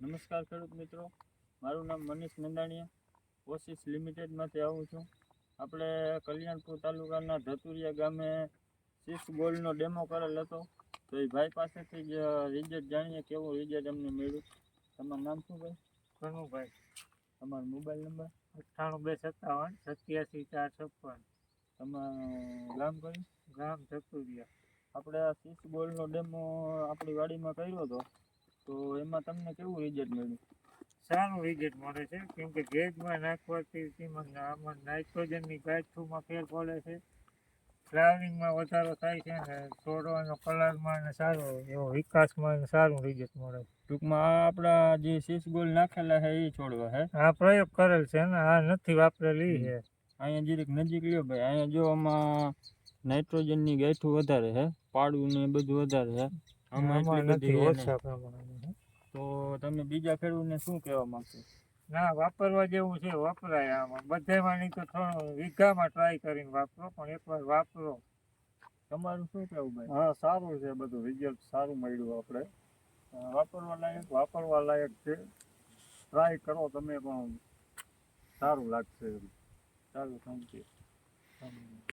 નમસ્કાર ખેડૂત મિત્રો, મારું નામ મનીષ નંદાણીયા, કોશિશ લિમિટેડમાંથી આવું છું. આપણે કલ્યાણપુર તાલુકાના ધતુરિયા ગામે સીસ ગોલ્ડનો ડેમો કરેલ હતો. તો એ ભાઈ પાસેથી જ રિઝલ્ટ જાણીએ કેવું રિઝલ્ટ અમને મળ્યું. તમારું નામ શું ભાઈ? કનુભાઈ. તમારો મોબાઈલ નંબર? 9857 87 456. તમારું ગામ કયું? ગામ ધતુરિયા. આપણે આ સીસ ગોલ્ડનો ડેમો આપણી વાડીમાં કર્યો હતો, તો એમાં તમને કેવું રિઝલ્ટ મળ્યું? સારું રિઝલ્ટ મળે છે, કેમ કે ભેજમાં નાખવાથી તેમાં આમાં નાઇટ્રોજનની ગાંઠુમાં ફેર પડે છે, ફ્લાવરિંગમાં વધારો થાય છે ને છોડવાનો કલરમાં ને સારો એવો વિકાસમાં સારું રિઝલ્ટ મળે છે. ટૂંકમાં આ આપણા જે સીસ ગોલ્ડ નાખેલા છે એ છોડવા હે? આ પ્રયોગ કરેલ છે ને, આ નથી વાપરેલી છે. અહીંયા જીરીક નજીક લ્યો ભાઈ, અહીંયા જો આમાં નાઇટ્રોજનની ગાંઠું વધારે છે, પાડું ને બધું વધારે છે, આમાં નથી, ઓછા પ્રમાણમાં. તો તમે બીજા ખેડૂતને શું કહેવા માંગશો? ના, વાપરવા જેવું છે, વપરાય. આમાં બધામાં નહીં તો થોડું વીઘામાં ટ્રાય કરીને વાપરો, પણ એકવાર વાપરો. તમારું શું કહેવું ભાઈ? હા, સારું છે, બધું રિઝલ્ટ સારું મળ્યું. આપણે વાપરવા લાયક છે. ટ્રાય કરો તમે પણ, સારું લાગશે. સારું, થેન્ક યુ.